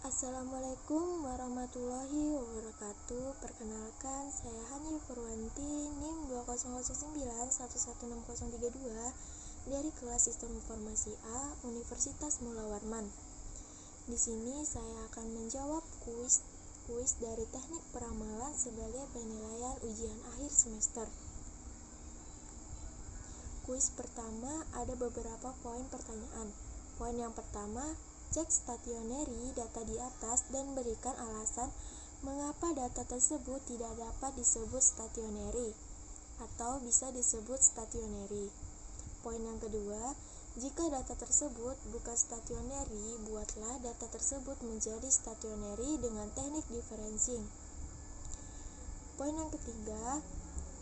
Assalamualaikum warahmatullahi wabarakatuh. Perkenalkan, saya Hani Purwanti, NIM 2009116032 dari kelas Sistem Informasi A, Universitas Mula Warman. Di sini saya akan menjawab kuis dari Teknik Peramalan sebagai penilaian ujian akhir semester. Kuis pertama ada beberapa poin pertanyaan. Poin yang pertama, cek stationery data di atas dan berikan alasan mengapa data tersebut tidak dapat disebut stationery atau bisa disebut stationery. Poin yang kedua, jika data tersebut bukan stationery, buatlah data tersebut menjadi stationery dengan teknik differencing. Poin yang ketiga,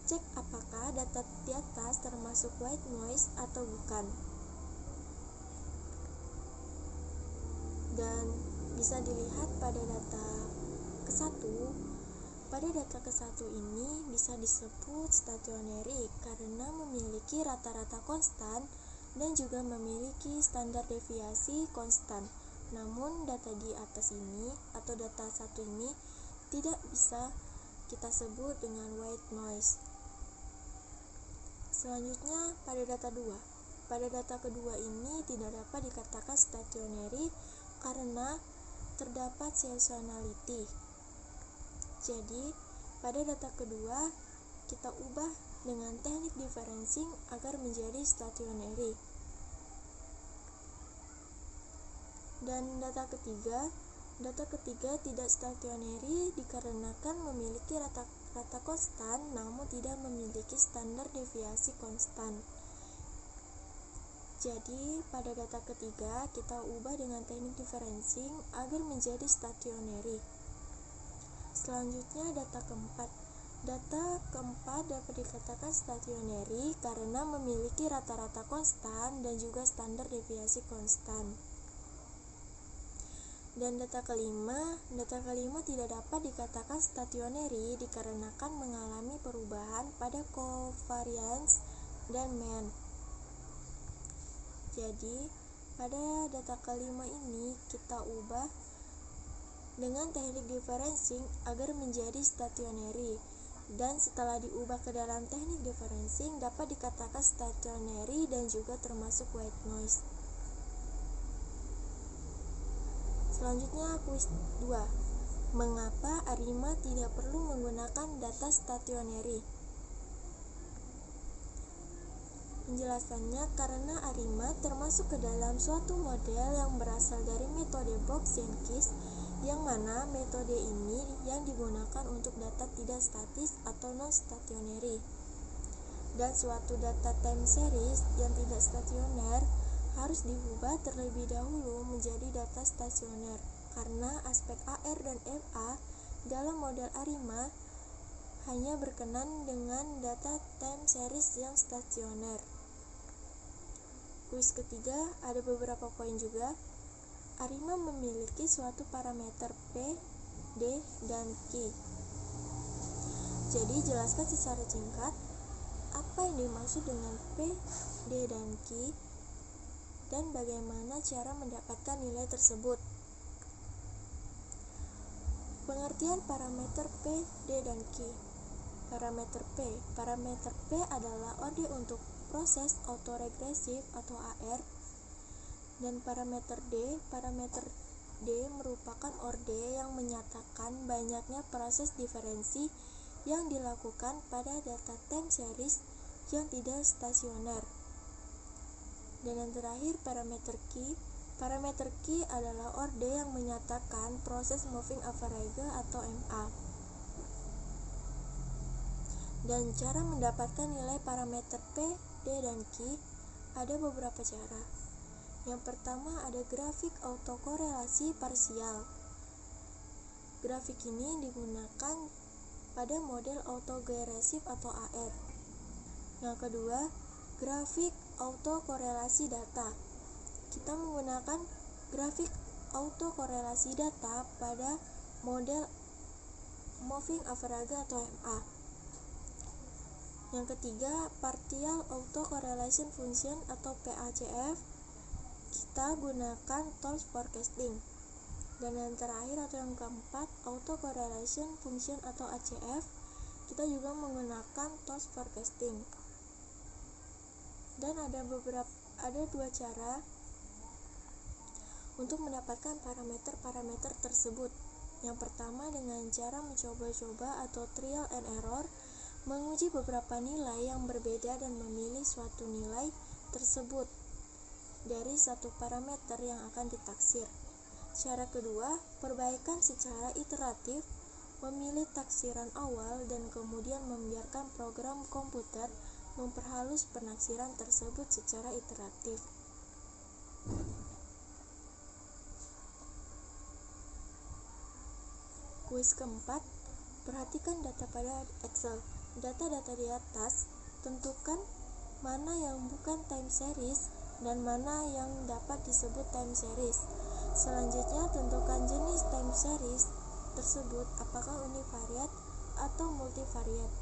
cek apakah data di atas termasuk white noise atau bukan. Dan bisa dilihat pada data ke-1. Pada data ke-1 ini bisa disebut stationery karena memiliki rata-rata konstan dan juga memiliki standar deviasi konstan. Namun data di atas ini atau data 1 ini tidak bisa kita sebut dengan white noise. Selanjutnya pada data 2. Pada data kedua ini tidak dapat dikatakan stationery karena terdapat seasonality. Jadi, pada data kedua kita ubah dengan teknik differencing agar menjadi stationery. Dan data ketiga tidak stationery dikarenakan memiliki rata konstan namun tidak memiliki standar deviasi konstan. Jadi, pada data ketiga, kita ubah dengan teknik differencing agar menjadi stationery. Selanjutnya, data keempat. Data keempat dapat dikatakan stationery karena memiliki rata-rata konstan dan juga standar deviasi konstan. Dan data kelima tidak dapat dikatakan stationery dikarenakan mengalami perubahan pada covariance dan mean. Jadi, pada data kelima ini kita ubah dengan teknik differencing agar menjadi stationery. Dan setelah diubah ke dalam teknik differencing dapat dikatakan stationery dan juga termasuk white noise. Selanjutnya kuis 2. Mengapa ARIMA tidak perlu menggunakan data stationery? Penjelasannya karena ARIMA termasuk ke dalam suatu model yang berasal dari metode Box-Jenkins, yang mana metode ini yang digunakan untuk data tidak statis atau non-stationary. Dan suatu data time series yang tidak stasioner harus diubah terlebih dahulu menjadi data stasioner karena aspek AR dan MA dalam model ARIMA hanya berkenan dengan data time series yang stasioner. Kuis ketiga ada beberapa poin juga. ARIMA memiliki suatu parameter P, D, dan Q. Jadi jelaskan secara singkat apa yang dimaksud dengan P, D, dan Q dan bagaimana cara mendapatkan nilai tersebut. Pengertian parameter P, D, dan Q. Parameter P adalah orde untuk proses autoregresif atau AR, dan parameter D merupakan orde yang menyatakan banyaknya proses diferensi yang dilakukan pada data time series yang tidak stasioner. Dan yang terakhir parameter Q adalah orde yang menyatakan proses moving average atau MA. Dan cara mendapatkan nilai parameter P, D, dan Q ada beberapa cara. Yang pertama ada grafik autokorelasi parsial. Grafik ini digunakan pada model autoregresif atau AR. Yang kedua, grafik autokorelasi data. Kita menggunakan grafik autokorelasi data pada model moving average atau MA. Yang ketiga, partial autocorrelation function atau PACF. Kita gunakan tools forecasting. Dan yang terakhir atau yang keempat, autocorrelation function atau ACF, kita juga menggunakan toast forecasting. Dan ada dua cara untuk mendapatkan parameter-parameter tersebut. Yang pertama dengan cara mencoba-coba atau trial and error, menguji beberapa nilai yang berbeda dan memilih suatu nilai tersebut dari satu parameter yang akan ditaksir. Cara kedua, perbaikan secara iteratif, memilih taksiran awal dan kemudian membiarkan program komputer memperhalus penaksiran tersebut secara iteratif. Kuis keempat, perhatikan data pada Excel. Data-data di atas, tentukan mana yang bukan time series dan mana yang dapat disebut time series. Selanjutnya, tentukan jenis time series tersebut apakah univariate atau multivariate.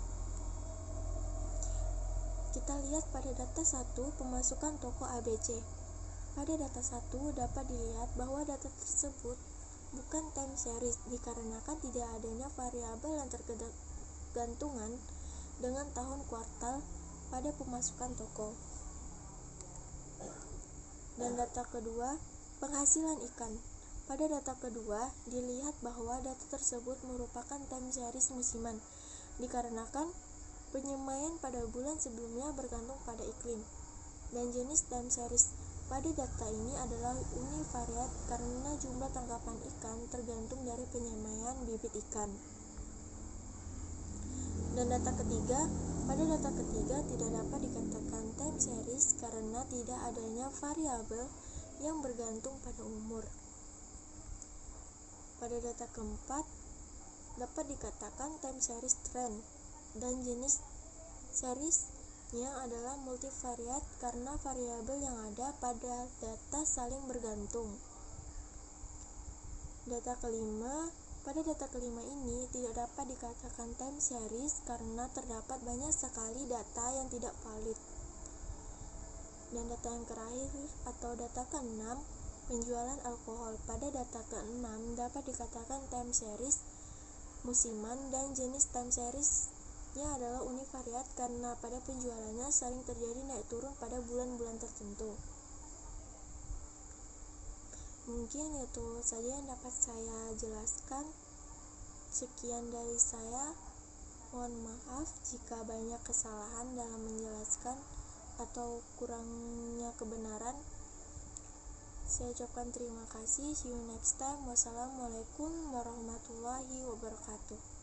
Kita lihat pada data 1, pemasukan toko ABC. Pada data 1 dapat dilihat bahwa data tersebut bukan time series dikarenakan tidak adanya variabel yang tergantungan dengan tahun kuartal pada pemasukan toko. Dan data kedua, penghasilan ikan. Pada data kedua dilihat bahwa data tersebut merupakan time series musiman dikarenakan penyemaian pada bulan sebelumnya bergantung pada iklim. Dan jenis time series pada data ini adalah univariate karena jumlah tangkapan ikan tergantung dari penyemaian bibit ikan. Dan pada data ketiga tidak dapat dikatakan time series karena tidak adanya variabel yang bergantung pada umur. Pada data keempat dapat dikatakan time series trend dan jenis seriesnya adalah multivariate karena variabel yang ada pada data saling bergantung. Pada data kelima ini tidak dapat dikatakan time series karena terdapat banyak sekali data yang tidak valid. Dan data yang terakhir atau data ke-6, penjualan alkohol. Pada data ke-6 dapat dikatakan time series musiman dan jenis time seriesnya adalah univariate karena pada penjualannya sering terjadi naik turun pada bulan-bulan tertentu. Mungkin itu saja yang dapat saya jelaskan. Sekian dari saya. Mohon maaf jika banyak kesalahan dalam menjelaskan atau kurangnya kebenaran. Saya ucapkan terima kasih. See you next time. Wassalamualaikum warahmatullahi wabarakatuh.